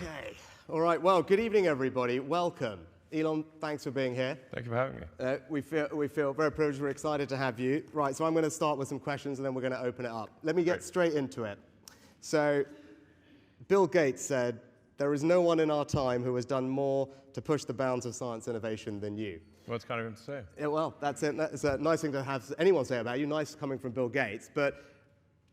Okay. All right. Well, good evening, everybody. Welcome. Elon, thanks for being here. Thank you for having me. We feel very privileged. We're excited to have you. Right, so I'm going to start with some questions, and then we're going to open it up. Let me get straight into it. So, Bill Gates said, "There is no one in our time who has done more to push the bounds of science innovation than you." Well, it's kind of him to say. Yeah, well, that's it. That's a nice thing to have anyone say about you. Nice coming from Bill Gates. But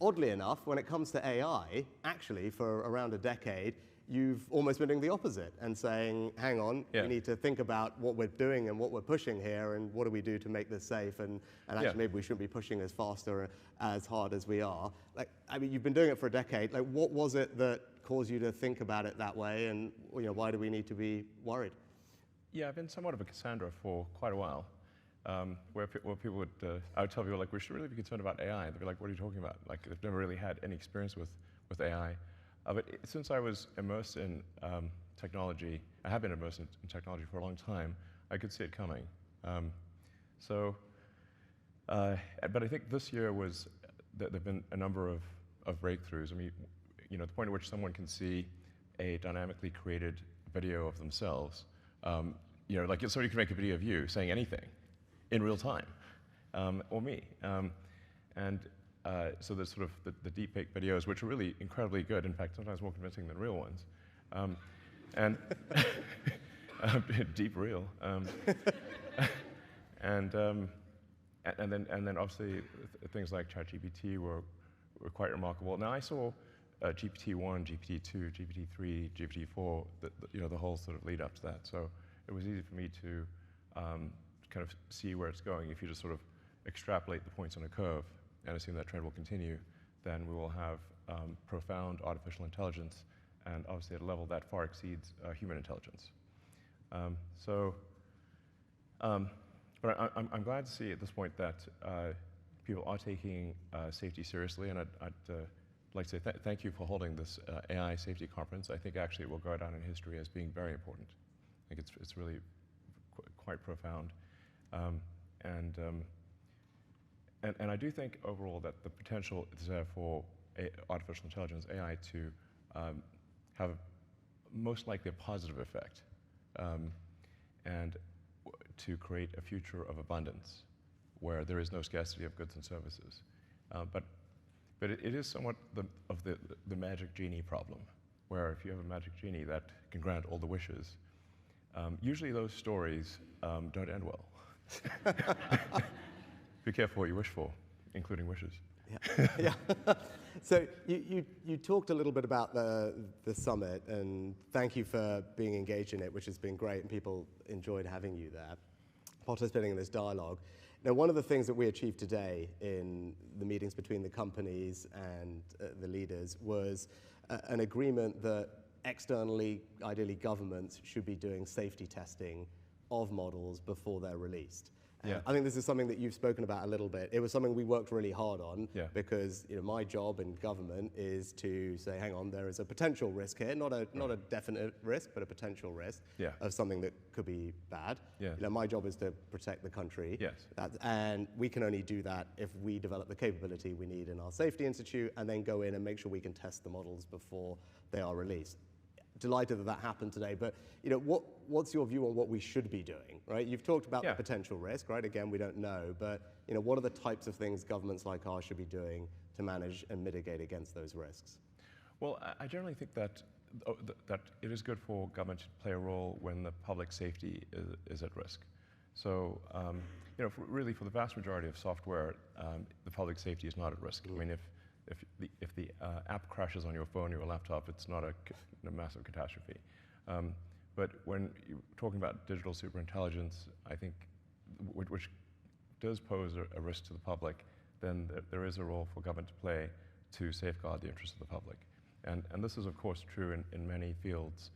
oddly enough, when it comes to AI, actually, for around a decade, you've almost been doing the opposite and saying, hang on, we need to think about what we're doing and what we're pushing here and what do we do to make this safe and actually maybe we shouldn't be pushing as fast or as hard as we are. Like, I mean, you've been doing it for a decade. Like, what was it that caused you to think about it that way and why do we need to be worried? Yeah, I've been somewhat of a Cassandra for quite a while, where people would, I would tell people, like, we should really be concerned about AI. They'd be like, what are you talking about? Like, they've never really had any experience with AI. But since I was immersed in technology, I have been immersed in technology for a long time, I could see it coming. But I think this year there have been a number of breakthroughs. I mean, the point at which someone can see a dynamically created video of themselves, like somebody can make a video of you saying anything in real time, or me. So there's sort of the deepfake videos, which are really incredibly good. In fact, sometimes more convincing than real ones. And deep real. And then obviously things like ChatGPT were quite remarkable. Now I saw GPT-1, GPT-2, GPT-3, GPT-4, the whole sort of lead up to that. So it was easy for me to kind of see where it's going. If you just sort of extrapolate the points on a curve and assume that trend will continue, then we will have profound artificial intelligence, and obviously at a level that far exceeds human intelligence. But I'm glad to see at this point that people are taking safety seriously, and I'd like to say thank you for holding this AI safety conference. I think actually it will go down in history as being very important. I think it's really quite profound. And I do think overall that the potential is there for artificial intelligence, AI, to have most likely a positive effect and to create a future of abundance where there is no scarcity of goods and services. But it is somewhat of the magic genie problem, where if you have a magic genie that can grant all the wishes, usually those stories don't end well. Be careful what you wish for, including wishes. Yeah. So you talked a little bit about the summit, and thank you for being engaged in it, which has been great, and people enjoyed having you there, participating in this dialogue. Now, one of the things that we achieved today in the meetings between the companies and the leaders was an agreement that externally, ideally governments, should be doing safety testing of models before they're released. I think this is something that you've spoken about a little bit. It was something we worked really hard on because my job in government is to say, hang on, there is a potential risk here, not a definite risk, but a potential risk of something that could be bad. My job is to protect the country, and we can only do that if we develop the capability we need in our safety institute and then go in and make sure we can test the models before they are released. Delighted that happened today, but what's your view on what we should be doing, right? You've talked about the potential risk, right? Again, we don't know, but what are the types of things governments like ours should be doing to manage and mitigate against those risks? Well, I generally think that it is good for government to play a role when the public safety is at risk. So, really for the vast majority of software, the public safety is not at risk. I mean, if the app crashes on your phone or your laptop, it's not a massive catastrophe. But when you're talking about digital superintelligence, I think, which does pose a risk to the public, then there is a role for government to play to safeguard the interests of the public. And this is, of course, true in many fields,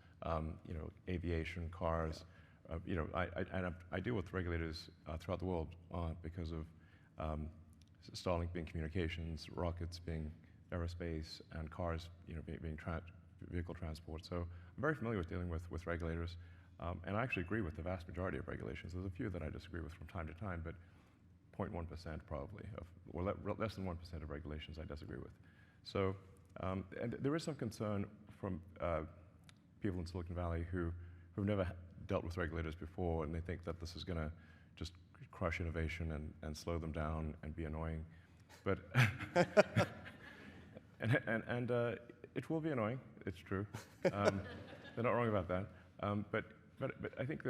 aviation, cars. I deal with regulators throughout the world because of Starlink being communications, rockets being aerospace, and cars, being vehicle transport. So I'm very familiar with dealing with regulators, and I actually agree with the vast majority of regulations. There's a few that I disagree with from time to time, but 0.1% probably, or less than 1% of regulations I disagree with. So, and there is some concern from people in Silicon Valley who've never dealt with regulators before, and they think that this is going to just crush innovation and slow them down and be annoying. But and it will be annoying. It's true. They're not wrong about that. But I think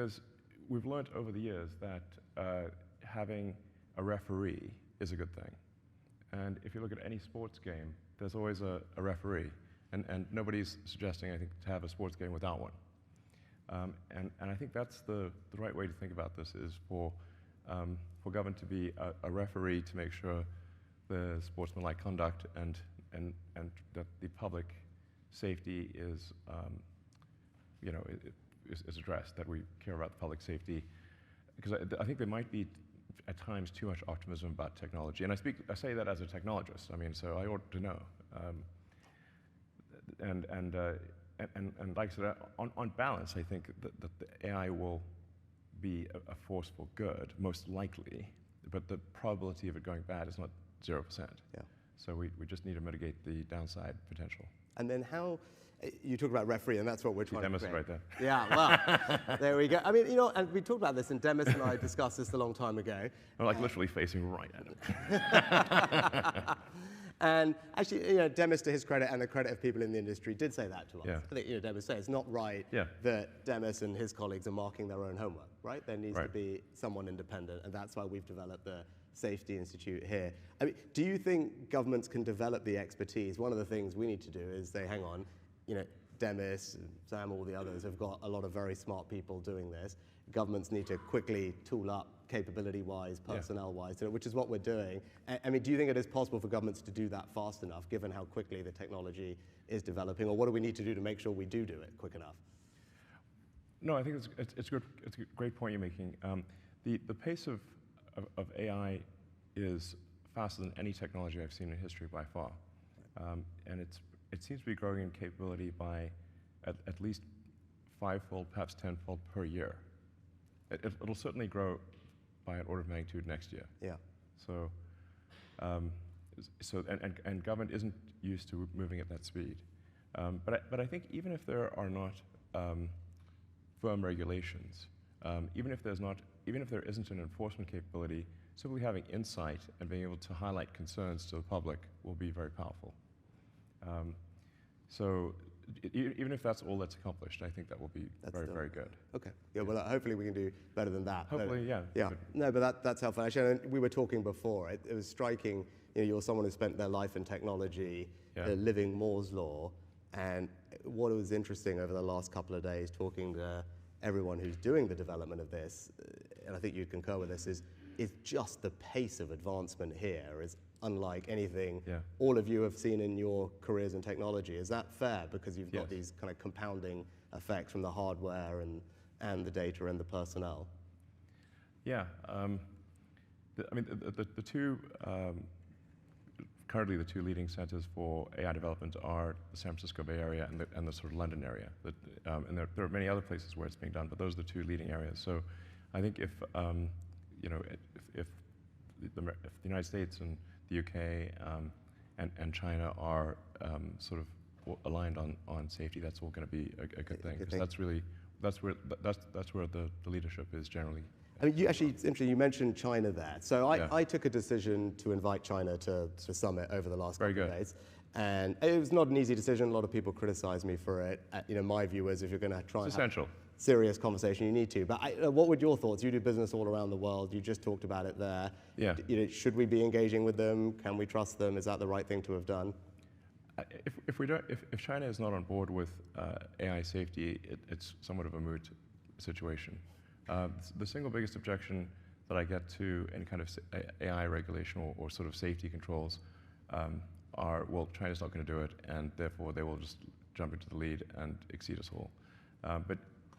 we've learned over the years that having a referee is a good thing. And if you look at any sports game, there's always a referee. And nobody's suggesting, I think, to have a sports game without one. And I think that's the right way to think about this, is for government to be a referee to make sure the sportsmanlike conduct and that the public safety is, is addressed, that we care about the public safety. Because I think there might be, at times, too much optimism about technology. And I say that as a technologist. I mean, so I ought to know. And like I said, on balance, I think that the AI will be a force for good, most likely, but the probability of it going bad is not 0%. Yeah. So we just need to mitigate the downside potential. And then how, you talk about referee, and that's what we're trying to Demis create. right there. Yeah, well, there we go. I mean, and we talked about this, and Demis and I discussed this a long time ago. I'm like literally facing right at him. And actually, Demis, to his credit and the credit of people in the industry, did say that to us. Yeah. I think, Demis said it's not right that Demis and his colleagues are marking their own homework, right? There needs to be someone independent, and that's why we've developed the Safety Institute here. I mean, do you think governments can develop the expertise? One of the things we need to do is say, hang on, Demis, Sam, all the others have got a lot of very smart people doing this. Governments need to quickly tool up capability-wise, personnel-wise, which is what we're doing. I mean, do you think it is possible for governments to do that fast enough, given how quickly the technology is developing, or what do we need to do to make sure we do it quick enough? No, I think it's good. It's a great point you're making. The pace of AI is faster than any technology I've seen in history by far, and it seems to be growing in capability by at least 5-fold, perhaps 10-fold per year. It'll certainly grow by an order of magnitude next year. Yeah. So, and government isn't used to moving at that speed. But I think even if there are not firm regulations, even if there isn't an enforcement capability, simply having insight and being able to highlight concerns to the public will be very powerful. So even if that's all that's accomplished, I think that will be very good. Okay. Yeah, well, hopefully we can do better than that. Hopefully, yeah. Yeah. No, but that's helpful. Actually, we were talking before. It was striking. You're someone who spent their life in technology, living Moore's law. And what was interesting over the last couple of days, talking to everyone who's doing the development of this, and I think you'd concur with this, is just the pace of advancement here is unlike anything all of you have seen in your careers in technology. Is that fair? Because you've got these kind of compounding effects from the hardware and the data and the personnel. Yeah. I mean, the two, currently the two leading centers for AI development are the San Francisco Bay Area and the sort of London area. And there are many other places where it's being done, but those are the two leading areas. So I think if the United States and the UK and China are sort of aligned on safety, that's all going to be a good thing. Because that's where the leadership is generally. I mean, it's interesting, you mentioned China there. So I took a decision to invite China to summit over the last couple of days. And it was not an easy decision. A lot of people criticized me for it. My view is if you're going to try and have serious conversation, you need to. But what were your thoughts? You do business all around the world. You just talked about it there. Yeah. Should we be engaging with them? Can we trust them? Is that the right thing to have done? If China is not on board with AI safety, it's somewhat of a moot situation. The single biggest objection that I get to any kind of AI regulation or sort of safety controls are, well, China's not going to do it, and therefore they will just jump into the lead and exceed us all.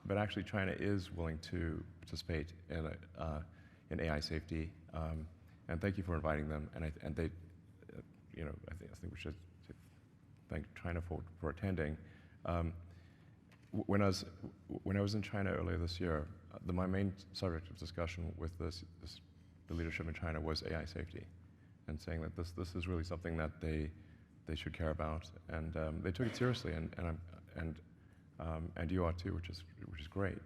But actually, China is willing to participate in AI safety, and thank you for inviting them. And they, I think we should thank China for attending. When I was in China earlier this year, my main subject of discussion with the leadership in China was AI safety, and saying that this is really something that they should care about, and they took it seriously, and and you are too, which is great.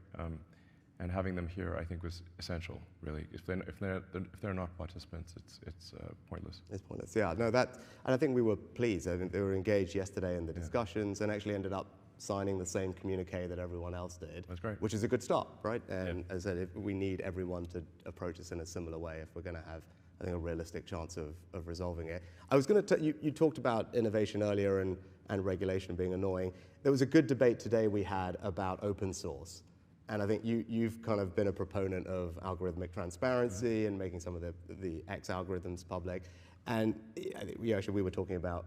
And having them here, I think, was essential. Really, if they're not participants, it's pointless. It's pointless. Yeah, no, and I think we were pleased. I think they were engaged yesterday in the discussions and actually ended up signing the same communique that everyone else did. That's great. Which is a good start, right? And as I said, we need everyone to approach this in a similar way if we're going to have, I think, a realistic chance of resolving it. I was going to you talked about innovation earlier and regulation being annoying. There was a good debate today we had about open source. And I think you've kind of been a proponent of algorithmic transparency and making some of the X algorithms public. And I think we were talking about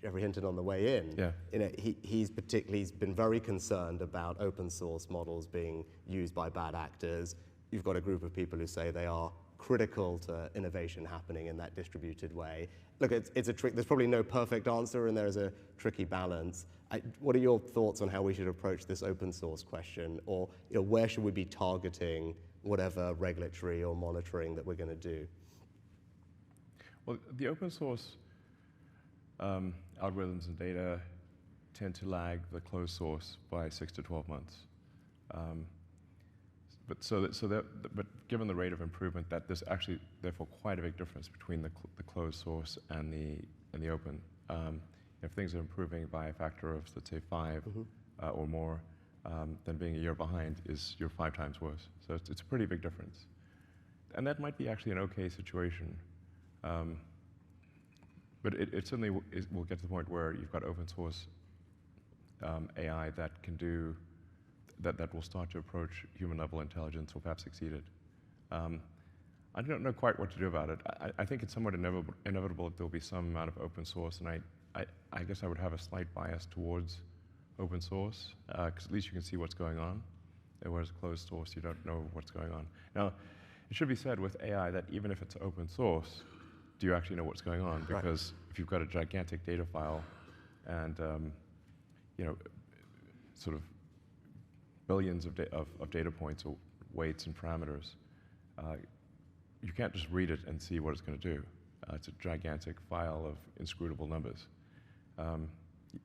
Jeffrey Hinton on the way in. Yeah. You know, he's been very concerned about open source models being used by bad actors. You've got a group of people who say they are critical to innovation happening in that distributed way. Look, it's a trick. There's probably no perfect answer, and there is a tricky balance. What are your thoughts on how we should approach this open source question, or where should we be targeting whatever regulatory or monitoring that we're going to do? Well, the open source algorithms and data tend to lag the closed source by 6 to 12 months. But given the rate of improvement, that there's actually therefore quite a big difference between the closed source and the open. If things are improving by a factor of, let's say, 5 or more, then being a year behind you're 5 times worse. So it's a pretty big difference, and that might be actually an okay situation. But it certainly will get to the point where you've got open source AI that can do that will start to approach human level intelligence, or perhaps exceed it. I don't know quite what to do about it. I think it's somewhat inevitable that there'll be some amount of open source, and I guess I would have a slight bias towards open source, because at least you can see what's going on, whereas closed source, you don't know what's going on. Now, it should be said with AI that even if it's open source, do you actually know what's going on? Because if you've got a gigantic data file and sort of billions of data points or weights and parameters, you can't just read it and see what it's going to do. It's a gigantic file of inscrutable numbers.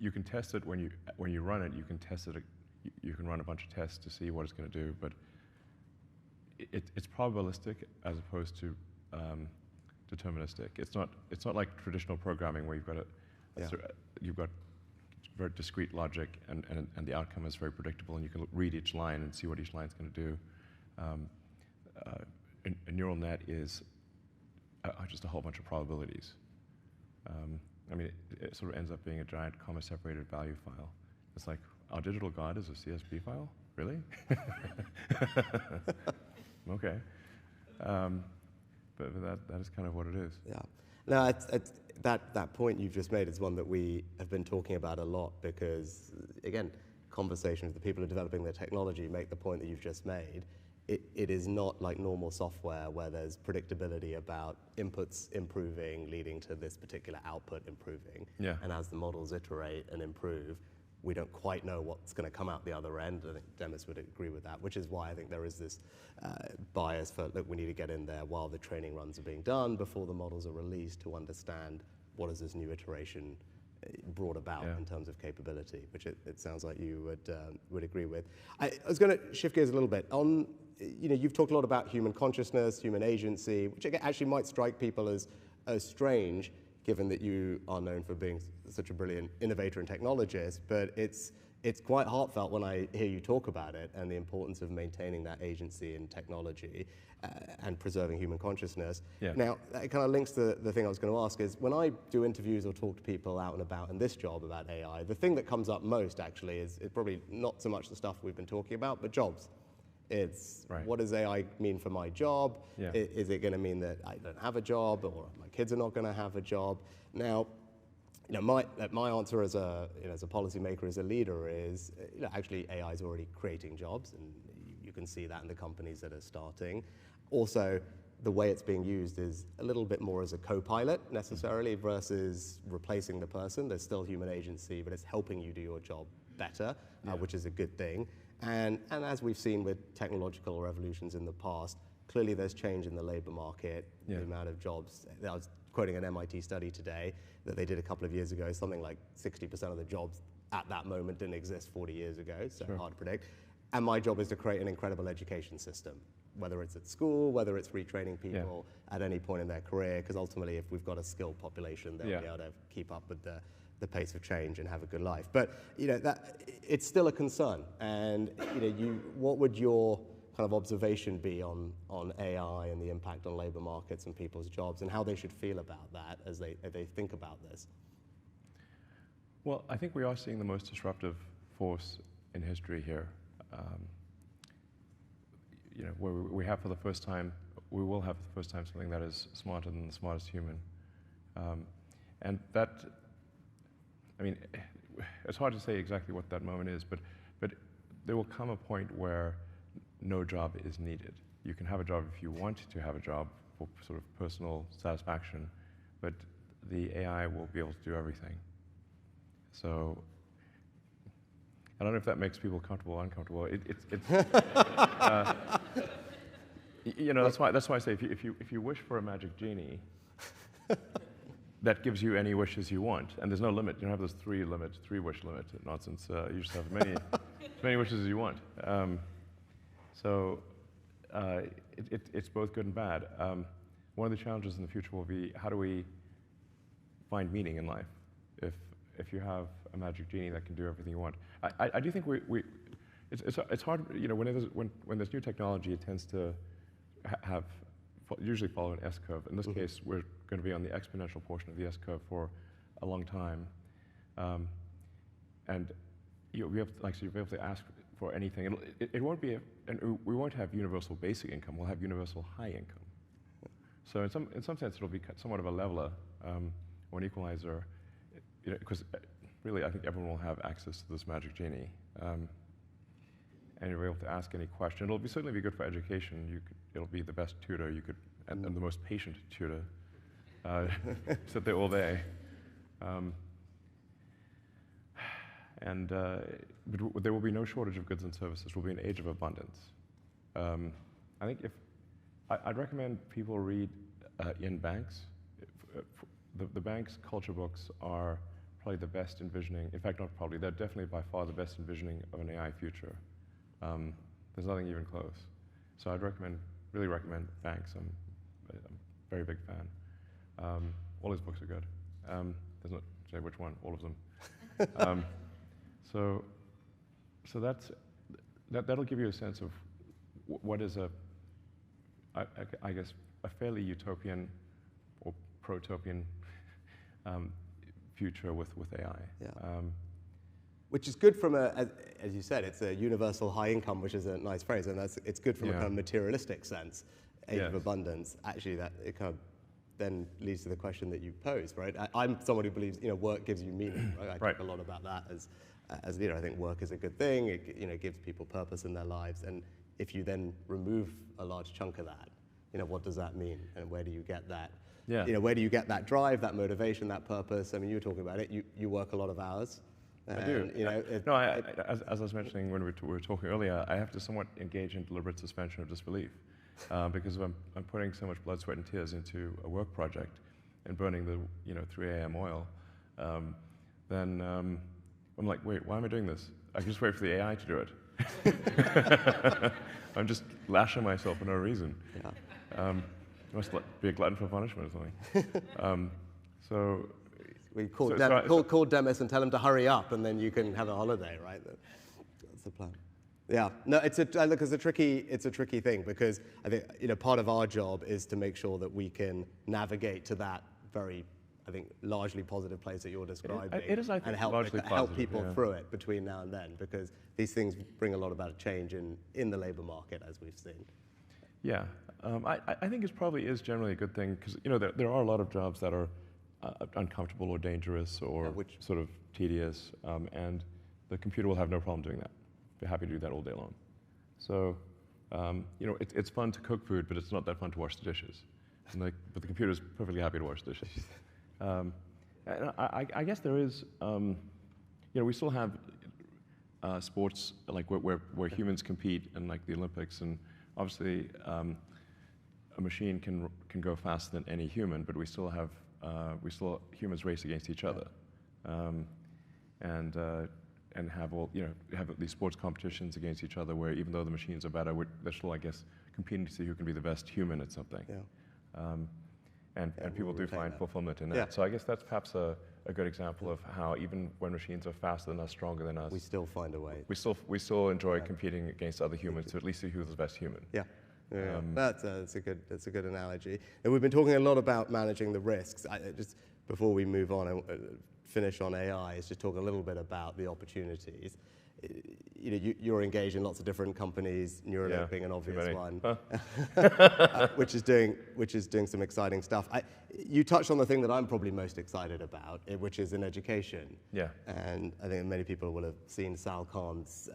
You can test it when you run it. You can test it. You can run a bunch of tests to see what it's going to do, but it's probabilistic as opposed to deterministic. It's not like traditional programming where you've got very discrete logic and the outcome is very predictable, and you can read each line and see what each line's going to do. A neural net is just a whole bunch of probabilities. I mean, it sort of ends up being a giant comma-separated value file. It's like, our digital god is a CSV file? Really? Okay. But that is kind of what it is. Yeah. No, that point you've just made is one that we have been talking about a lot because, again, conversations with the people who are developing the technology make the point that you've just made. It is not like normal software where there's predictability about inputs improving leading to this particular output improving. Yeah. And as the models iterate and improve, we don't quite know what's going to come out the other end. I think Demis would agree with that, which is why I think there is this bias for, look, we need to get in there while the training runs are being done before the models are released to understand what is this new iteration brought about in terms of capability, which it sounds like you would agree with. I was going to shift gears a little bit. You've talked a lot about human consciousness, human agency, which actually might strike people as strange, given that you are known for being such a brilliant innovator and technologist, but it's quite heartfelt when I hear you talk about it and the importance of maintaining that agency in technology and preserving human consciousness. Yeah. Now, it kind of links to the thing I was going to ask is, when I do interviews or talk to people out and about in this job about AI, the thing that comes up most actually is probably not so much the stuff we've been talking about, but jobs. It's what does AI mean for my job? Yeah. Is it going to mean that I don't have a job, or my kids are not going to have a job? Now, my answer as a policymaker, as a leader, is actually AI is already creating jobs, and you can see that in the companies that are starting. Also, the way it's being used is a little bit more as a co-pilot necessarily versus replacing the person. There's still human agency, but it's helping you do your job better, which is a good thing. And as we've seen with technological revolutions in the past, clearly there's change in the labor market, the amount of jobs. I was quoting an MIT study today that they did a couple of years ago, something like 60% of the jobs at that moment didn't exist 40 years ago, so Sure. hard to predict. And my job is to create an incredible education system, whether it's at school, whether it's retraining people at any point in their career, because ultimately if we've got a skilled population, they'll be able to keep up with the pace of change and have a good life. But it's still a concern. And what would your kind of observation be on AI and the impact on labor markets and people's jobs and how they should feel about that as they think about this? Well, I think we are seeing the most disruptive force in history here. Where we have for the first time, we will have for the first time something that is smarter than the smartest human. And that, I mean, it's hard to say exactly what that moment is, but there will come a point where no job is needed. You can have a job if you want to have a job for sort of personal satisfaction, but the AI will be able to do everything. So I don't know if that makes people comfortable or uncomfortable. That's why I say if you wish for a magic genie, that gives you any wishes you want, and there's no limit. You don't have those three wish limit nonsense. You just have as many wishes as you want. It's both good and bad. One of the challenges in the future will be how do we find meaning in life if you have a magic genie that can do everything you want. I do think it's hard, when there's new technology, it tends to usually follow an S-curve. In this case, we're going to be on the exponential portion of the S-curve for a long time. And you'll be able to ask for anything. It won't be, and we won't have universal basic income, we'll have universal high income. So in some sense, it'll be somewhat of a leveler or an equalizer, because really, I think everyone will have access to this magic genie. And you'll be able to ask any question. It'll certainly be good for education. It'll be the best tutor you could, and the most patient tutor. Sit there all day. But there will be no shortage of goods and services. It will be an age of abundance. I think I'd recommend people read in banks. The bank's culture books are probably the best envisioning, in fact, not probably, they're definitely by far the best envisioning of an AI future. There's nothing even close. So I'd really recommend banks. I'm a very big fan. All his books are good. There's not say which one, all of them. So that'll give you a sense of what is I guess, a fairly utopian or protopian future with AI. Yeah. Which is good from as you said, it's a universal high income, which is a nice phrase, and it's good from a kind of materialistic sense, age of abundance. Actually, that it kind of then leads to the question that you posed, right? I'm someone who believes work gives you meaning, right? I talk a lot about that as I think work is a good thing. It gives people purpose in their lives, and if you then remove a large chunk of that, what does that mean, and where do you get that? Yeah. Where do you get that drive, that motivation, that purpose? I mean, you were talking about it. You work a lot of hours. I do. As I was mentioning when we were talking earlier, I have to somewhat engage in deliberate suspension of disbelief because if I'm putting so much blood, sweat, and tears into a work project and burning the 3 a.m. oil, then I'm like, wait, why am I doing this? I can just wait for the AI to do it. I'm just lashing myself for no reason. Yeah. Must be a glutton for punishment or something. We call Demis and tell him to hurry up, and then you can have a holiday, right? That's the plan. Yeah, no, it's a tricky thing because I think part of our job is to make sure that we can navigate to that very, I think, largely positive place that you're describing. It is, I think, and help largely positive, help people through it between now and then, because these things bring a lot about change in the labor market, as we've seen. Yeah, I think it probably is generally a good thing because there are a lot of jobs that are uncomfortable or dangerous or sort of tedious, and the computer will have no problem doing that. They're happy to do that all day long. So, it's fun to cook food, but it's not that fun to wash the dishes. But the computer's perfectly happy to wash dishes. And I guess there is, we still have sports like where humans compete in like the Olympics, and obviously a machine can go faster than any human, but we still have humans race against each other. And and have have these sports competitions against each other where even though the machines are better, they're still, I guess, competing to see who can be the best human at something. Yeah. And people do find fulfillment in that. Yeah. So I guess that's perhaps a good example of how even when machines are faster than us, stronger than us, we still find a way. We still enjoy competing against other humans to at least see who's the best human. Yeah. That's a good analogy. And we've been talking a lot about managing the risks. Just before we move on and finish on AI, is just talk a little bit about the opportunities. You're engaged in lots of different companies, Neuralink being an obvious one, which is doing some exciting stuff. You touched on the thing that I'm probably most excited about, which is in education. Yeah. And I think many people will have seen Sal Khan's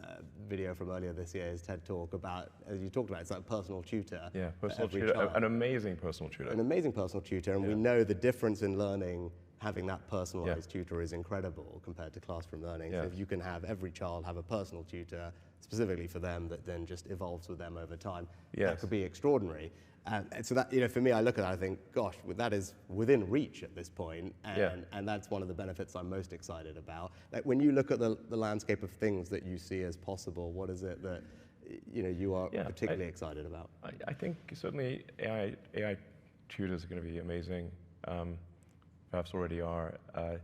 video from earlier this year, his TED talk about, as you talked about, it's like personal tutor. Yeah, personal tutor, an amazing personal tutor. An amazing personal tutor, and we know the difference in learning. Having that personalized tutor is incredible compared to classroom learning. So if you can have every child have a personal tutor specifically for them that then just evolves with them over time, that could be extraordinary. And so that, for me, I look at that, I think, gosh, that is within reach at this point, and that's one of the benefits I'm most excited about. Like when you look at the landscape of things that you see as possible, what is it that you are particularly excited about? I think certainly AI tutors are going to be amazing. Perhaps already are. I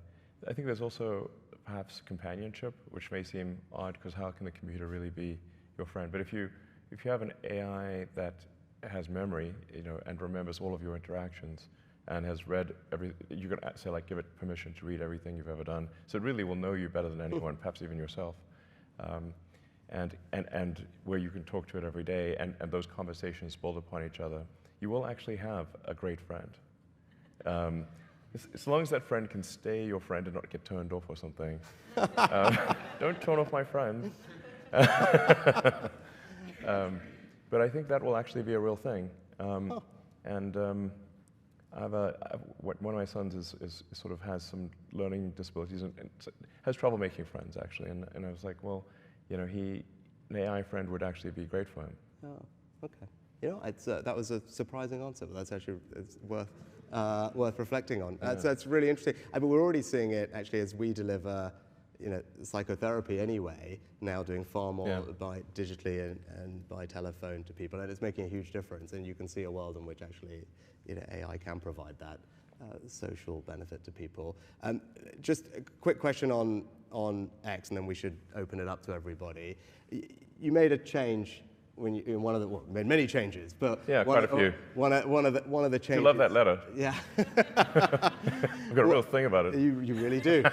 think there's also perhaps companionship, which may seem odd because how can the computer really be your friend? But if you have an AI that has memory, and remembers all of your interactions and has read you can say like give it permission to read everything you've ever done. So it really will know you better than anyone, perhaps even yourself. And where you can talk to it every day, and those conversations build upon each other, you will actually have a great friend. As long as that friend can stay your friend and not get turned off or something. Don't turn off my friend. But I think that will actually be a real thing. And one of my sons is sort of has some learning disabilities and has trouble making friends actually. And I was like, well, an AI friend would actually be great for him. Oh, okay. That was a surprising answer, but it's worth reflecting on. So it's really interesting. I mean, we're already seeing it actually as we deliver, psychotherapy anyway, now doing far more by digitally and by telephone to people, and it's making a huge difference. And you can see a world in which actually, AI can provide that social benefit to people. Just a quick question on X, and then we should open it up to everybody. You made a change. Made many changes, but quite a few. One of the changes. You love that letter. Yeah. I've got a real thing about it. You really do.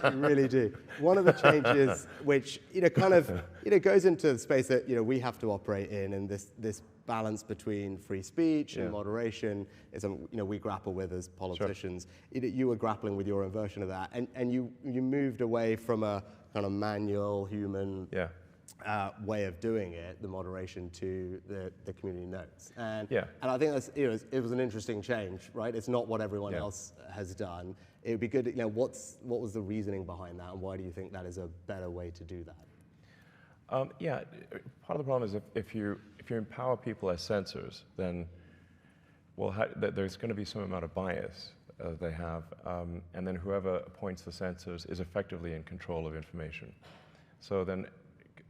You really do. One of the changes, which kind of goes into the space that we have to operate in, and this balance between free speech and moderation is we grapple with as politicians. Sure. You were grappling with your own version of that, and you moved away from a kind of manual human. Way of doing it, the moderation, to the community notes, and I think that's it was an interesting change, right? It's not what everyone else has done. It would be good, what was the reasoning behind that, and why do you think that is a better way to do that? Part of the problem is if you empower people as censors, then there's going to be some amount of bias they have, and then whoever appoints the censors is effectively in control of information. So then.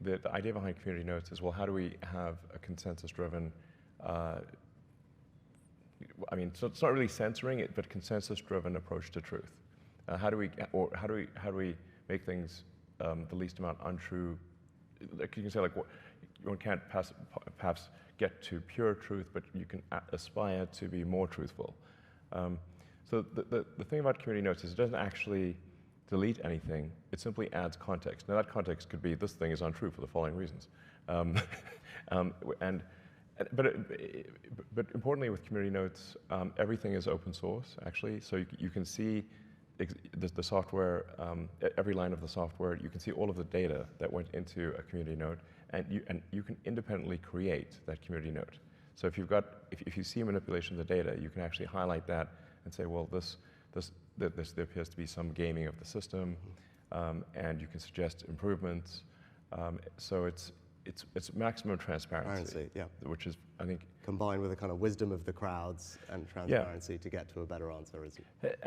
The idea behind community notes is, well, how do we have a consensus-driven, so it's not really censoring it, but consensus-driven approach to truth. How do we make things the least amount untrue? Like you can say, like, one can't perhaps get to pure truth, but you can aspire to be more truthful. So the thing about community notes is it doesn't actually delete anything, it simply adds context. Now that context could be, this thing is untrue for the following reasons. But importantly with community notes, everything is open source actually, so you can see the software, every line of the software, you can see all of the data that went into a community note, and you can independently create that community note. So if you see manipulation of the data, you can actually highlight that and say, well, there appears to be some gaming of the system, and you can suggest improvements. So it's maximum transparency, which is, I think, combined with a kind of wisdom of the crowds and transparency to get to a better answer, isn't it?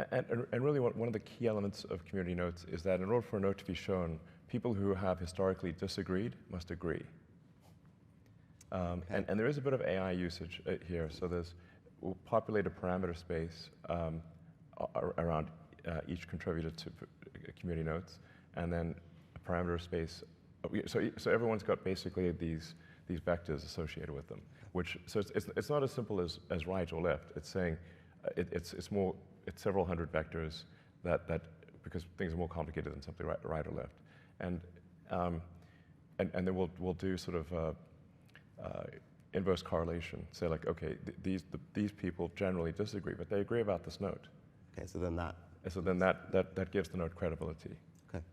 And really, one of the key elements of community notes is that in order for a note to be shown, people who have historically disagreed must agree. And there is a bit of AI usage here. So we'll populate a parameter space around each contributor to community notes, and then a parameter space. So everyone's got basically these vectors associated with them. So it's not as simple as right or left. It's saying it's several hundred vectors that because things are more complicated than simply right or left. And then we'll do sort of inverse correlation. Say like, okay, these people generally disagree, but they agree about this note. Okay, so then that gives the note credibility. Okay.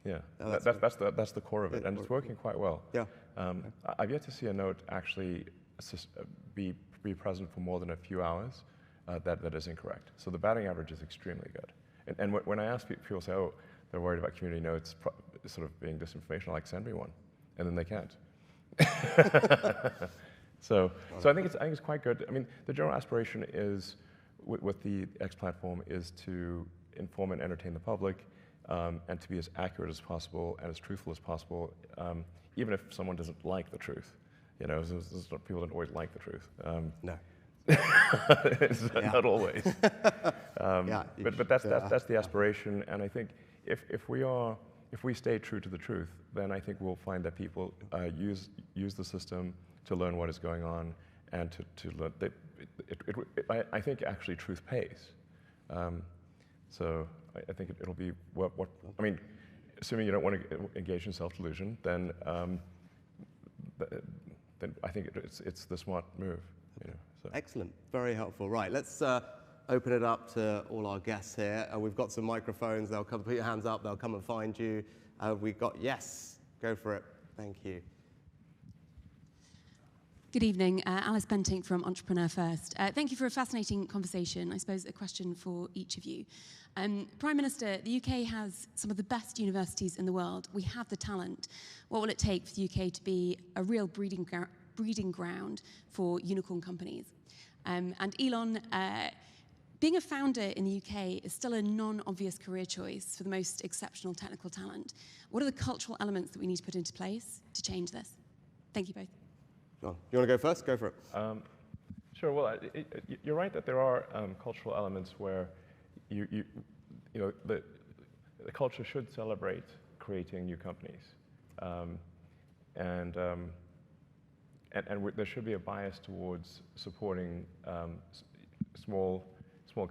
Yeah, Oh, that's the core of it, and it's working quite well. Yeah. I've yet to see a note actually be present for more than a few hours that is incorrect. So the batting average is extremely good. And when I ask people, say, oh, they're worried about community notes sort of being disinformation, like send me one, and then they can't. So I think it's quite good. I mean, the general aspiration is with the X platform is to inform and entertain the public, and to be as accurate as possible and as truthful as possible, even if someone doesn't like the truth. You know, people don't always like the truth. No. Not always. But that's the aspiration, and I think if we stay true to the truth, then I think we'll find that people use the system to learn what is going on, and to learn. I think actually truth pays. So I think it'll be what I mean. Assuming you don't want to engage in self-delusion, then I think it's the smart move. You know, so. Excellent, very helpful. Right, let's open it up to all our guests here. We've got some microphones. They'll come. Put your hands up. They'll come and find you. We got yes. Go for it. Thank you. Good evening, Alice Bentinck from Entrepreneur First. Thank you for a fascinating conversation. I suppose a question for each of you. Prime Minister, the UK has some of the best universities in the world. We have the talent. What will it take for the UK to be a real breeding ground for unicorn companies? And Elon, being a founder in the UK is still a non-obvious career choice for the most exceptional technical talent. What are the cultural elements that we need to put into place to change this? Thank you both. John, you want to go first? Go for it. Sure. Well, you're right that there are cultural elements where you know the culture should celebrate creating new companies, and there should be a bias towards supporting small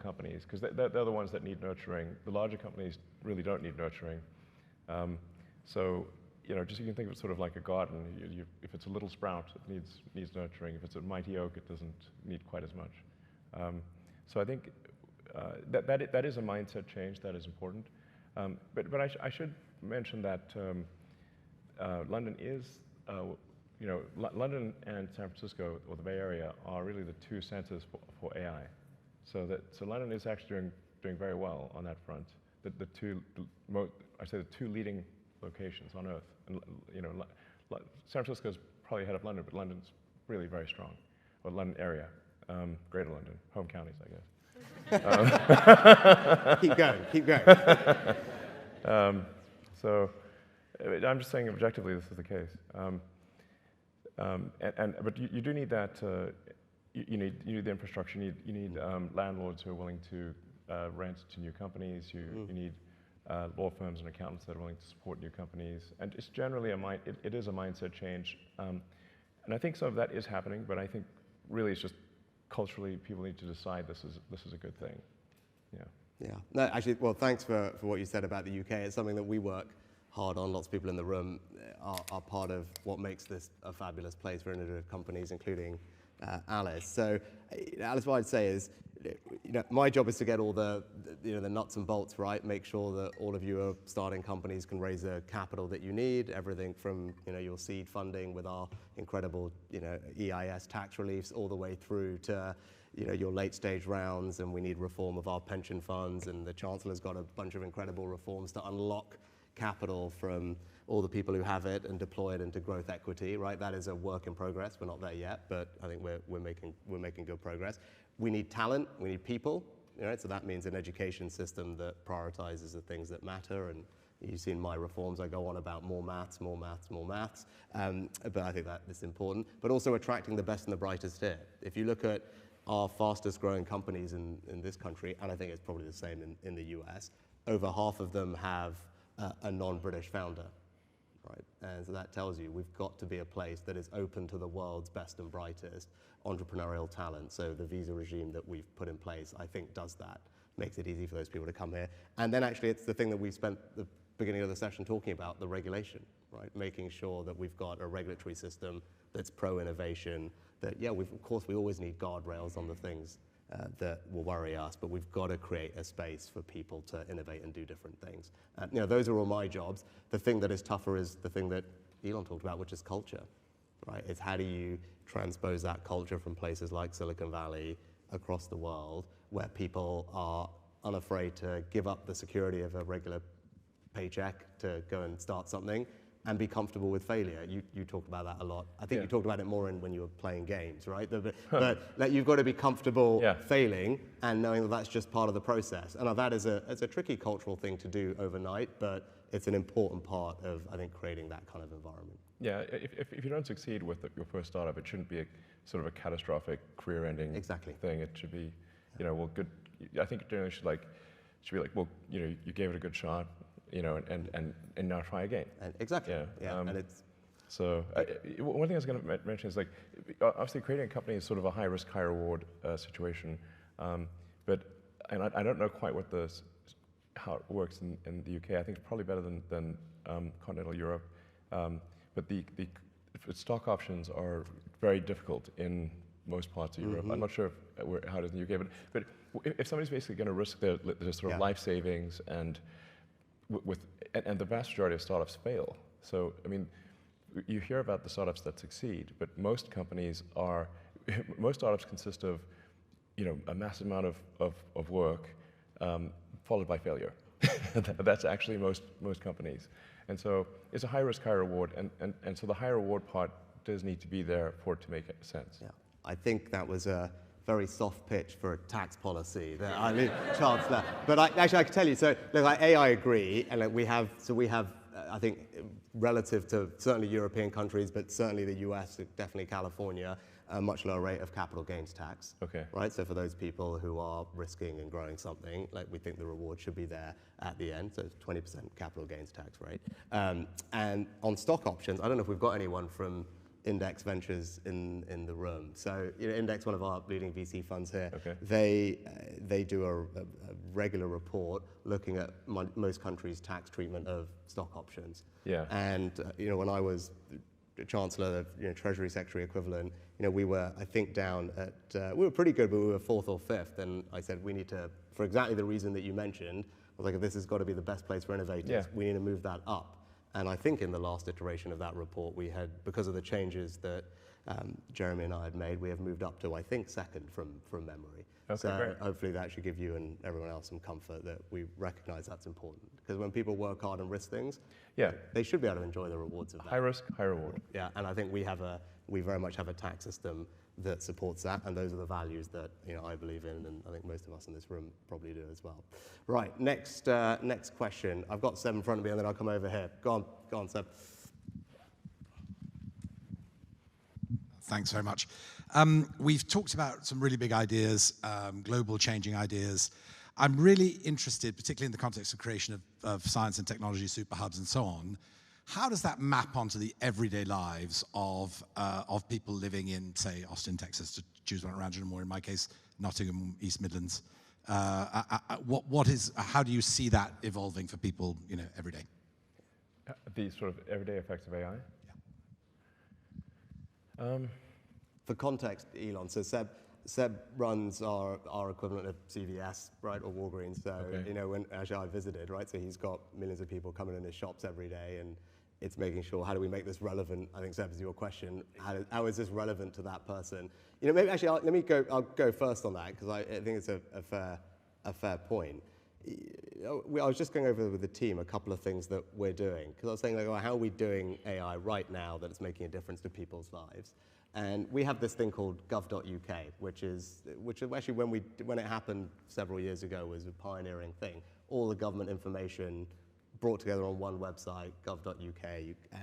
companies, because they're the ones that need nurturing. The larger companies really don't need nurturing. So you know, just you can think of it sort of like a garden. If it's a little sprout, it needs nurturing. If it's a mighty oak, it doesn't need quite as much. So I think that is a mindset change that is important. But I should mention that London is, you know, London and San Francisco, or the Bay Area, are really the two centers for AI. So London is actually doing very well on that front. The two leading locations on Earth, and you know, San Francisco's probably ahead of London, but London's really very strong, or London area, Greater London, home counties, I guess. Keep going. So I'm just saying objectively this is the case, but you do need that. You need the infrastructure. You need landlords who are willing to rent to new companies. You need law firms and accountants that are willing to support new companies, and it's generally it is a mindset change, and I think some of that is happening. But I think really it's just culturally people need to decide this is a good thing. Yeah. Yeah. No, actually, well, thanks for what you said about the UK. It's something that we work hard on. Lots of people in the room are part of what makes this a fabulous place for innovative companies, including Alice. So, Alice, what I'd say is, you know, my job is to get all the nuts and bolts right, make sure that all of you are starting companies can raise the capital that you need, everything from, you know, your seed funding with our incredible, you know, EIS tax reliefs, all the way through to, you know, your late stage rounds, and we need reform of our pension funds, and the Chancellor's got a bunch of incredible reforms to unlock capital from all the people who have it and deploy it into growth equity, right? That is a work in progress. We're not there yet, but I think we're making good progress. We need talent, we need people, you know, so that means an education system that prioritizes the things that matter and You've seen my reforms. I go on about more maths, more maths, more maths. But I think that is important. But also attracting the best and the brightest here. If you look at our fastest growing companies in this country, and I think it's probably the same in the US, over half of them have a non-British founder. Right? And so that tells you we've got to be a place that is open to the world's best and brightest entrepreneurial talent. So the visa regime that we've put in place, I think, does that, makes it easy for those people to come here. And then actually it's the thing that we spent the beginning of the session talking about, the regulation, right? Making sure that we've got a regulatory system that's pro-innovation, that, yeah, of course we always need guardrails on the things that will worry us, but we've got to create a space for people to innovate and do different things. Those are all my jobs. The thing that is tougher is the thing that Elon talked about, which is culture, right? It's how do you transpose that culture from places like Silicon Valley across the world, where people are unafraid to give up the security of a regular paycheck to go and start something and be comfortable with failure. You talked about that a lot. I think you talked about it more when you were playing games, right? But like, you've got to be comfortable failing and knowing that that's just part of the process. And that is a tricky cultural thing to do overnight, but it's an important part of, I think, creating that kind of environment. Yeah, if you don't succeed with your first startup, it shouldn't be sort of a catastrophic career-ending thing. It should be, well, good. I think it generally should be like, well, you gave it a good shot, and now try again. Exactly. Yeah. And it's so one thing I was going to mention is, like, obviously creating a company is sort of a high risk, high reward situation, but I don't know quite how it works in the UK. I think it's probably better than continental Europe, but the stock options are very difficult in most parts of Europe. I'm not sure how it is in the UK, but if somebody's basically going to risk their sort of life savings and the vast majority of startups fail. So, I mean, you hear about the startups that succeed, but most startups consist of, a massive amount of work followed by failure. That's actually most companies. And so it's a high risk, high reward, and so the high reward part does need to be there for it to make sense. Yeah, I think that was a very soft pitch for a tax policy that I leave Chancellor. But actually, I can tell you. So, look, I agree, and we have. I think, relative to certainly European countries, but certainly the US, definitely California, a much lower rate of capital gains tax. Okay. Right. So for those people who are risking and growing something, like, we think the reward should be there at the end. So it's 20% capital gains tax rate. And on stock options, I don't know if we've got anyone from Index Ventures in the room. So, Index, one of our leading VC funds here, they do a regular report looking at most countries' tax treatment of stock options. Yeah. And when I was Chancellor, Treasury Secretary equivalent, we were, I think, down at we were pretty good, but we were 4th or 5th. And I said, we need to, for exactly the reason that you mentioned, I was like, if this has got to be the best place for innovators, we need to move that up. And I think in the last iteration of that report, we had, because of the changes that Jeremy and I had made, we have moved up to, I think, 2nd from memory. Okay, so great. Hopefully that should give you and everyone else some comfort that we recognize that's important. Because when people work hard and risk things, they should be able to enjoy the rewards of that. High risk, high reward. Yeah, and I think we very much have a tax system that supports that, and those are the values that I believe in, and I think most of us in this room probably do as well. Right, next question. I've got Seb in front of me, and then I'll come over here. Go on, Seb. Thanks very much. We've talked about some really big ideas, global changing ideas. I'm really interested, particularly in the context of creation of science and technology super hubs and so on. How does that map onto the everyday lives of people living in, say, Austin, Texas, to choose one around, or in my case, Nottingham, East Midlands? How do you see that evolving for people, every day? The sort of everyday effects of AI? Yeah. For context, Elon, so Seb runs our equivalent of CVS, right, or Walgreens. So, when actually I visited, right, so he's got millions of people coming in his shops every day, and it's making sure, how do we make this relevant? I think, Seb, is your question. How is this relevant to that person? Maybe actually, I'll go first on that, because I think it's a fair point. I was just going over with the team a couple of things that we're doing, because I was saying, like, how are we doing AI right now that it's making a difference to people's lives? And we have this thing called gov.uk, which actually, when it happened several years ago, was a pioneering thing. All the government information brought together on one website, gov.uk,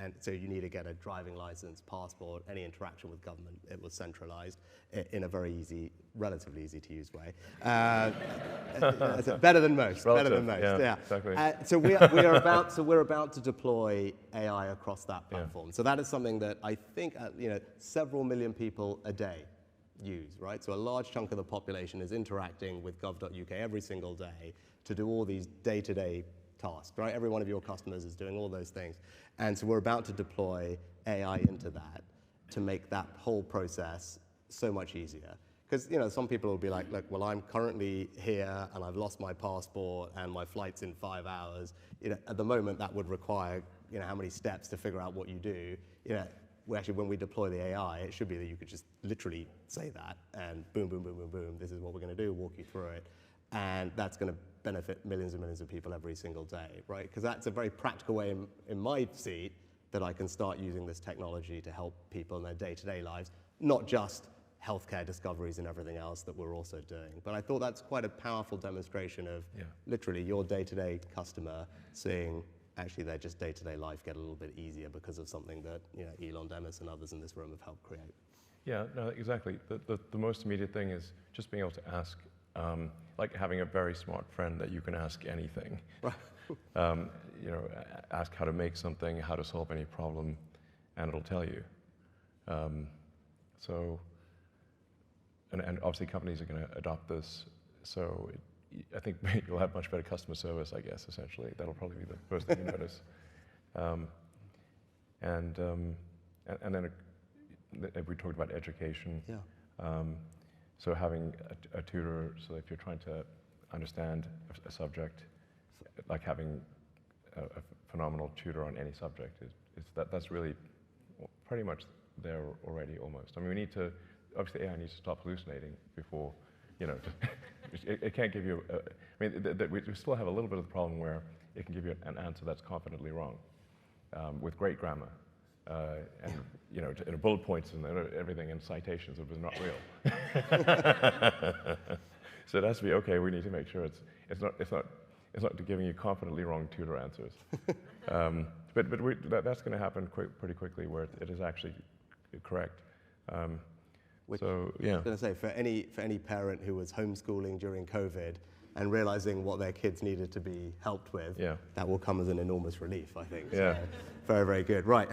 and so you need to get a driving license, passport, any interaction with government. It was centralized in a very easy, relatively easy to use way. Better than most. Better than most. Yeah, Yeah. exactly. So we're about to deploy AI across that platform. So that is something that I think several million people a day use, right? So a large chunk of the population is interacting with gov.uk every single day to do all these day-to-day tasks, right? Every one of your customers is doing all those things. And so we're about to deploy AI into that to make that whole process so much easier. Because some people will be like, look, well, I'm currently here and I've lost my passport and my flight's in 5 hours. At the moment, that would require how many steps to figure out what you do. Actually, when we deploy the AI, it should be that you could just literally say that and boom, boom, boom, boom, boom, this is what we're going to do, walk you through it. And that's going to benefit millions and millions of people every single day, right? Because that's a very practical way in my seat that I can start using this technology to help people in their day-to-day lives, not just healthcare discoveries and everything else that we're also doing. But I thought that's quite a powerful demonstration of literally your day-to-day customer seeing actually their just day-to-day life get a little bit easier because of something that Elon Demis and others in this room have helped create. Yeah, no, exactly. The most immediate thing is just being able to ask, like having a very smart friend that you can ask anything. Right. Ask how to make something, how to solve any problem, and it'll tell you. And obviously companies are going to adopt this, so I think you'll have much better customer service, I guess, essentially. That'll probably be the first thing you notice. And then we talked about education. Yeah. So having a tutor, so if you're trying to understand a subject, like having a phenomenal tutor on any subject, that's really pretty much there already almost. I mean, we need to, obviously AI needs to stop hallucinating before, it can't give you, we still have a little bit of the problem where it can give you an answer that's confidently wrong, with great grammar, and bullet points and everything and citations that was not real. So it has to be, okay, we need to make sure it's not giving you confidently wrong tutor answers. But that's going to happen pretty quickly where it is actually correct. So yeah. I was going to say, for any parent who was homeschooling during COVID and realizing what their kids needed to be helped with, that will come as an enormous relief, I think. Yeah. So, very, very good. Right,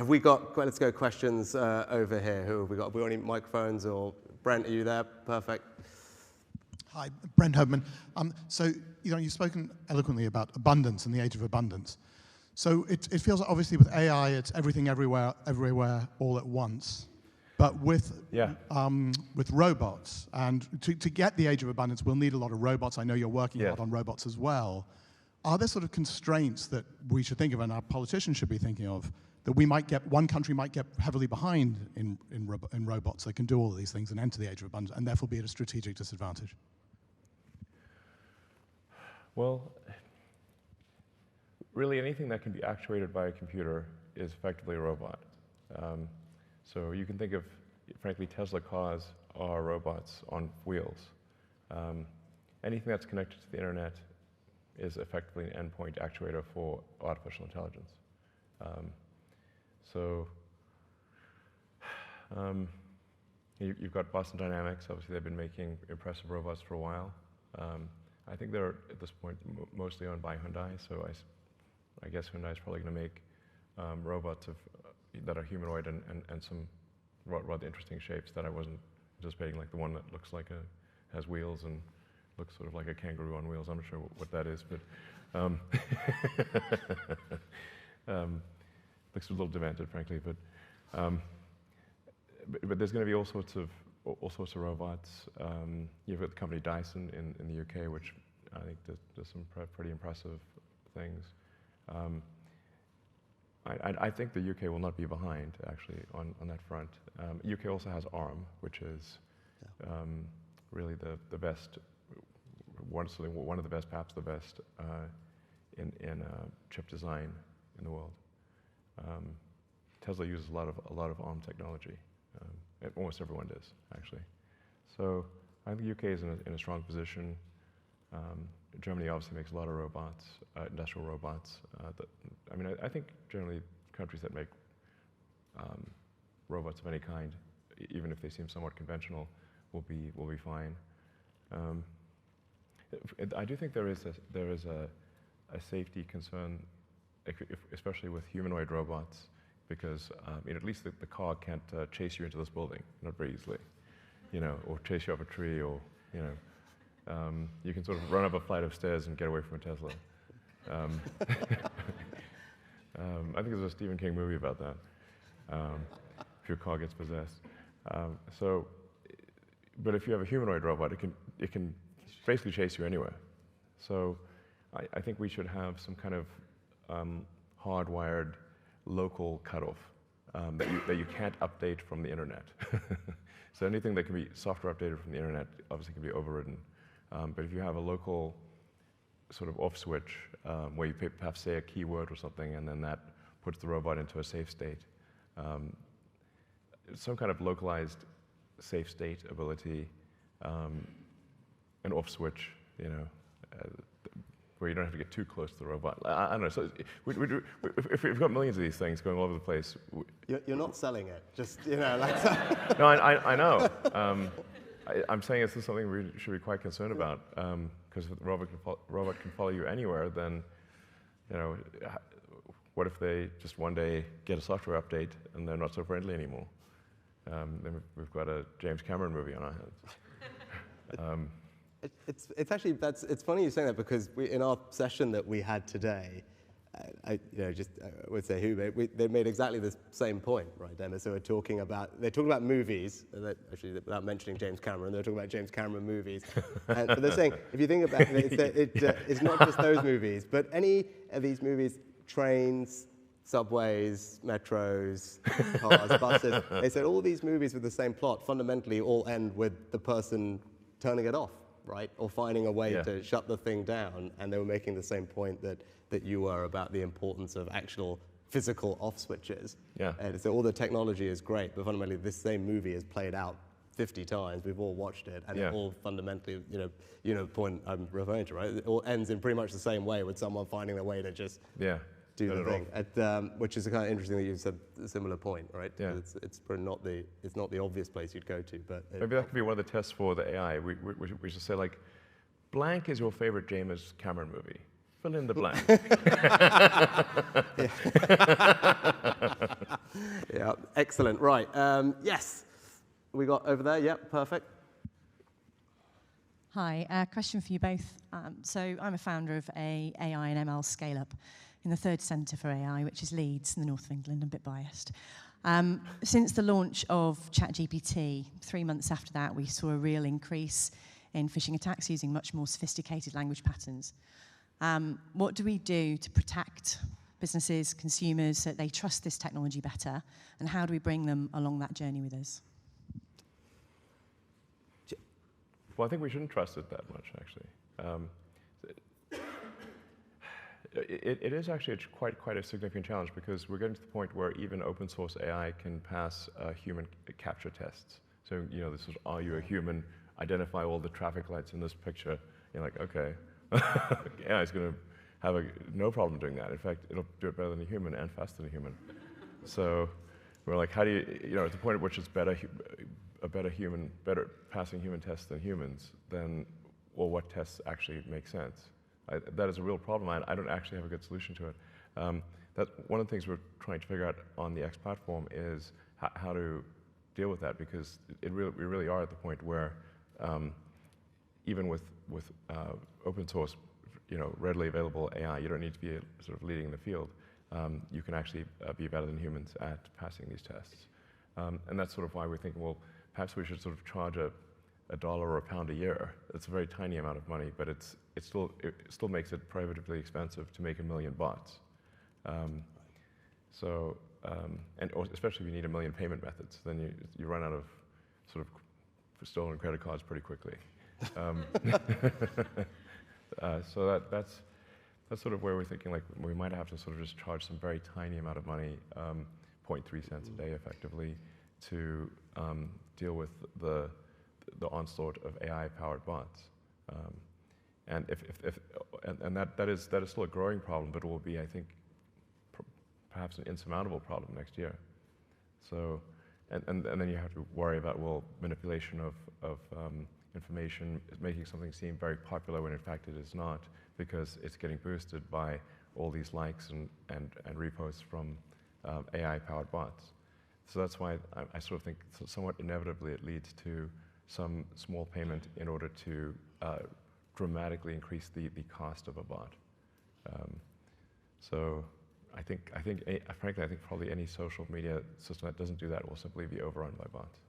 let's go questions over here. Who have we got? Have we got any microphones? Or Brent, are you there? Perfect. Hi, Brent Hobman. So, you've spoken eloquently about abundance and the age of abundance. So it feels like obviously with AI, it's everything, everywhere, all at once. But with robots, and to get the age of abundance, we'll need a lot of robots. I know you're working a lot on robots as well. Are there sort of constraints that we should think of, and our politicians should be thinking of, that one country might get heavily behind in robots that can do all of these things and enter the age of abundance, and therefore be at a strategic disadvantage? Well, really anything that can be actuated by a computer is effectively a robot. So you can think of, frankly, Tesla cars are robots on wheels. Anything that's connected to the internet is effectively an endpoint actuator for artificial intelligence. You've got Boston Dynamics. Obviously, they've been making impressive robots for a while. I think they're, at this point, mostly owned by Hyundai, so I guess Hyundai is probably going to make robots that are humanoid and some rather interesting shapes that I wasn't anticipating, like the one that looks like has wheels and looks sort of like a kangaroo on wheels. I'm not sure what that is, but looks a little demented, frankly. But there's going to be all sorts of robots. You've got the company Dyson in the UK, which I think does some pretty impressive things. I think the UK will not be behind, actually, on that front. UK also has ARM, which is really the best, one of the best, perhaps the best, in chip design in the world. Tesla uses a lot of ARM technology. Almost everyone does, actually. So I think the UK is in a strong position. Germany obviously makes a lot of robots, industrial robots. I think generally countries that make robots of any kind, even if they seem somewhat conventional, will be fine. I do think there is a safety concern, especially with humanoid robots, because at least the car can't chase you into this building, not very easily, or chase you up a tree, or you can sort of run up a flight of stairs and get away from a Tesla. I think there's a Stephen King movie about that. If your car gets possessed. But if you have a humanoid robot, it can basically chase you anywhere. So I think we should have some kind of hardwired local cutoff that you can't update from the internet. So anything that can be software updated from the internet obviously can be overridden. But if you have a local sort of off switch where you perhaps say a keyword or something, and then that puts the robot into a safe state, some kind of localized safe state ability, an off switch, where you don't have to get too close to the robot. I don't know. So if we've got millions of these things going all over the place. You're not selling it, just, like that. No, I know. I'm saying this is something we should be quite concerned about, because if the robot can follow you anywhere, then, what if they just one day get a software update and they're not so friendly anymore? Then we've got a James Cameron movie on our hands. It's actually, it's funny you saying that, because in our session that we had today, I would say they made exactly the same point, right, Emma? So they're talking about movies, actually without mentioning James Cameron, they're talking about James Cameron movies. But they're saying, if you think about it, it's not just those movies, but any of these movies, trains, subways, metros, cars, buses, they said all these movies with the same plot fundamentally all end with the person turning it off, right? Or finding a way to shut the thing down. And they were making the same point that you were about the importance of actual physical off switches. Yeah. And so all the technology is great, but fundamentally this same movie is played out 50 times. We've all watched it, and it all fundamentally, the point I'm referring to, right? It all ends in pretty much the same way, with someone finding a way to just do the thing. Which is kind of interesting that you said a similar point, right? Yeah. It's probably not the obvious place you'd go to, but maybe that could be one of the tests for the AI. We should say, like, blank is your favorite James Cameron movie. Fill in the blank. Yeah, excellent. Right. Yes. We got over there. Yep, perfect. Hi, question for you both. So I'm a founder of a AI and ML scale-up in the third centre for AI, which is Leeds in the north of England. I'm a bit biased. Since the launch of ChatGPT, 3 months after that, we saw a real increase in phishing attacks using much more sophisticated language patterns. What do we do to protect businesses, consumers, so that they trust this technology better? And how do we bring them along that journey with us? Well, I think we shouldn't trust it that much, actually. It is actually quite a significant challenge, because we're getting to the point where even open source AI can pass human capture tests. So, this is, are you a human? Identify all the traffic lights in this picture. You're like, okay. AI is going to have no problem doing that. In fact, it'll do it better than a human and faster than a human. So we're like, how do you, at the point at which it's better passing human tests than humans, then, well, what tests actually make sense? That is a real problem. I don't actually have a good solution to it. That's one of the things we're trying to figure out on the X platform is how to deal with that, because we really are at the point where even with open source, readily available AI, you don't need to be sort of leading the field. You can actually be better than humans at passing these tests. And that's sort of why we're thinking, well, perhaps we should sort of charge $1 or £1 a year. It's a very tiny amount of money, but it still makes it prohibitively expensive to make 1 million bots. Especially if you need 1 million payment methods, then you run out of sort of stolen credit cards pretty quickly. So that's sort of where we're thinking, like, we might have to sort of just charge some very tiny amount of money, 0.3 cents a day effectively, to deal with the onslaught of AI-powered bots. And that is still a growing problem, but it will be, I think, perhaps an insurmountable problem next year. So, and then you have to worry about, well, manipulation of information, making something seem very popular when in fact it is not, because it's getting boosted by all these likes and reposts from AI-powered bots. So that's why I sort of think somewhat inevitably it leads to some small payment in order to dramatically increase the cost of a bot. So frankly, I think probably any social media system that doesn't do that will simply be overrun by bots.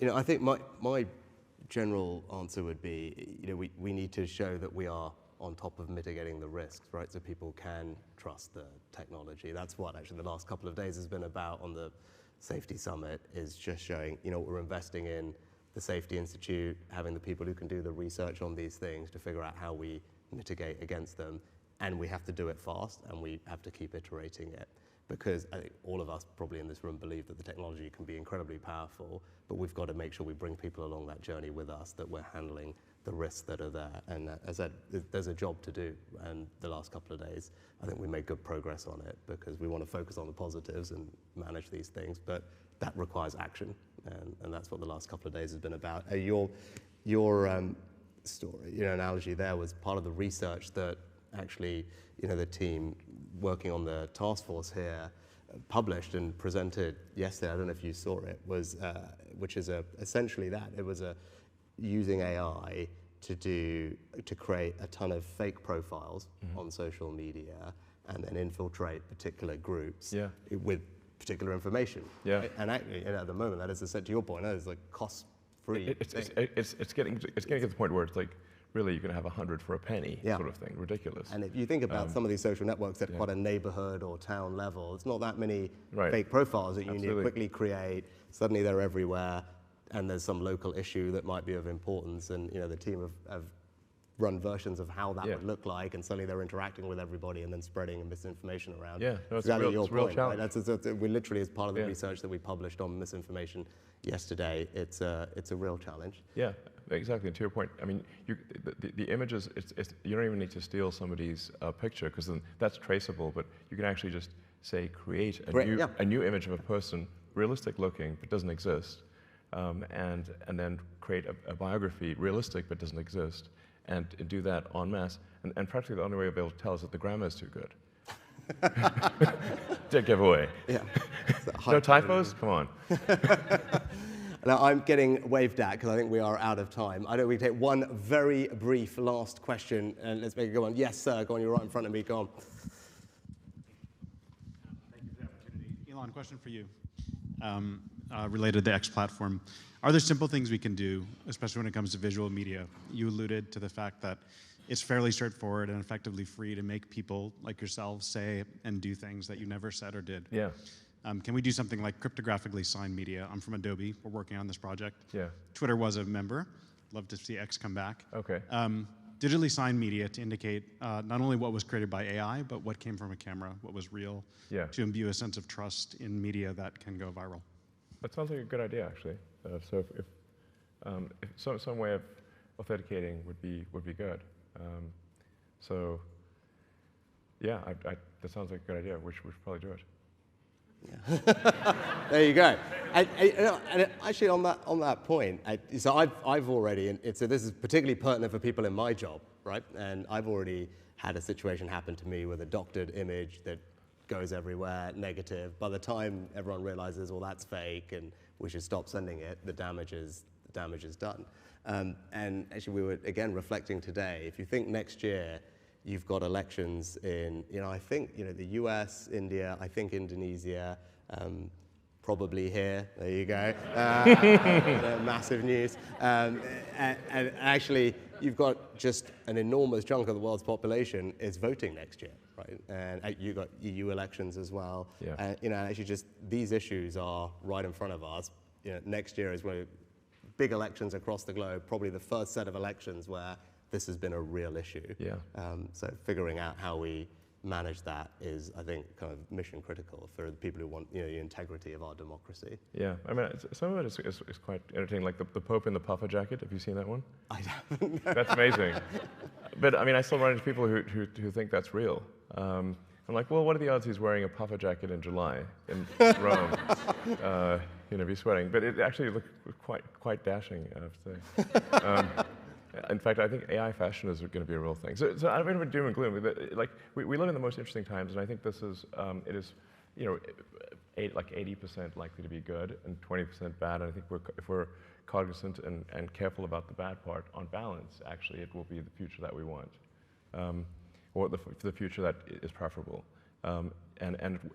Okay. I think my general answer would be, we need to show that we are on top of mitigating the risks, right? So people can trust the technology. That's what actually the last couple of days has been about on the Safety Summit, is just showing, we're investing in the Safety Institute, having the people who can do the research on these things to figure out how we mitigate against them. And we have to do it fast, and we have to keep iterating it. Because I think all of us probably in this room believe that the technology can be incredibly powerful, but we've got to make sure we bring people along that journey with us, that we're handling the risks that are there. And as I said, there's a job to do. And the last couple of days, I think we made good progress on it, because we want to focus on the positives and manage these things, but that requires action. And that's what the last couple of days has been about. Your story, analogy there was part of the research that actually, the team working on the task force here published and presented yesterday. I don't know if you saw it. Which is essentially that it was using AI to create a ton of fake profiles on social media and then infiltrate particular groups with particular information. Yeah. Right? And actually, at the moment, that is, to your point, that is like cost-free. It's getting to the point where it's like, really, you can have 100 for a penny, sort of thing. Ridiculous. And if you think about some of these social networks at quite a neighborhood or town level, it's not that many fake profiles that you need to quickly create. Suddenly they're everywhere, and there's some local issue that might be of importance, and the team have run versions of how that would look like, and suddenly they're interacting with everybody and then spreading misinformation around. Yeah, no, it's exactly a real challenge. Right? We literally, as part of the research that we published on misinformation yesterday, it's a real challenge. Yeah, exactly. And to your point, I mean, the images, you don't even need to steal somebody's picture, because then that's traceable, but you can actually just say, create a new image of a person, realistic looking, but doesn't exist, and then create a biography, realistic, but doesn't exist, and do that en masse. And practically the only way you'll be able to tell is that the grammar is too good. Dead giveaway. Yeah. No typos? Come on. Now, I'm getting waved at because I think we are out of time. I know we take one very brief last question, and let's make it go on. Yes, sir, go on, you're right in front of me, go on. Thank you for the opportunity. Elon, question for you, related to the X platform. Are there simple things we can do, especially when it comes to visual media? You alluded to the fact that it's fairly straightforward and effectively free to make people like yourselves say and do things that you never said or did. Yeah. Can we do something like cryptographically signed media? I'm from Adobe. We're working on this project. Yeah. Twitter was a member. Love to see X come back. Okay. Digitally signed media to indicate not only what was created by AI, but what came from a camera, what was real, to imbue a sense of trust in media that can go viral. That sounds like a good idea, actually. So if some way of authenticating would be good. So yeah, that sounds like a good idea. We should probably do it. Yeah. There you go. And actually, on that point, so I've already, so this is particularly pertinent for people in my job, right? And I've already had a situation happen to me with a doctored image that goes everywhere, negative. By the time everyone realizes, well, that's fake, and we should stop sending it, the damage is done. And actually, we were again reflecting today. If you think next year, you've got elections in, I think, the US, India, I think Indonesia, probably here. There you go. Massive news. And actually, you've got just an enormous chunk of the world's population is voting next year, right? And you've got EU elections as well. Yeah. Actually, just these issues are right in front of us. Next year is where big elections across the globe, probably the first set of elections where this has been a real issue. Yeah. So figuring out how we manage that is, I think, kind of mission critical for the people who want the integrity of our democracy. Yeah, I mean, some of it is quite entertaining, like the Pope in the puffer jacket. Have you seen that one? I haven't. That's amazing. But I mean, I still run into people who think that's real. I'm like, well, what are the odds he's wearing a puffer jacket in July in Rome? Be sweating. But it actually looked quite dashing, I have to say. In fact, I think AI fashion is going to be a real thing. So I don't mean doom and gloom, but like we live in the most interesting times, and I think this is it is, like 80% likely to be good and 20% bad. And I think if we're cognizant and careful about the bad part, on balance, actually, it will be the future that we want, or the future that is preferable. And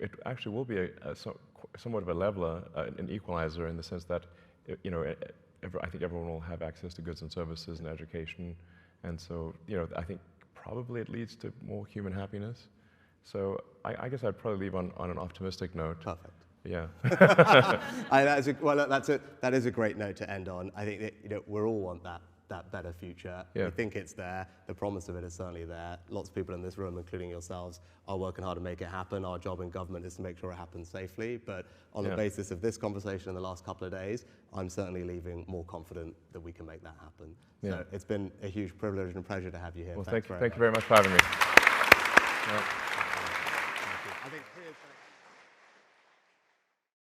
it actually will be somewhat of a leveler, an equalizer, in the sense that I think everyone will have access to goods and services and education, and so I think probably it leads to more human happiness. So I guess I'd probably leave on an optimistic note. Perfect. Yeah. That is a great note to end on. I think that we all want that better future. Yeah. We think it's there. The promise of it is certainly there. Lots of people in this room, including yourselves, are working hard to make it happen. Our job in government is to make sure it happens safely. But on the basis of this conversation in the last couple of days, I'm certainly leaving more confident that we can make that happen. Yeah. So it's been a huge privilege and pleasure to have you here. Well, thank you very much for having me. Yeah. I think here's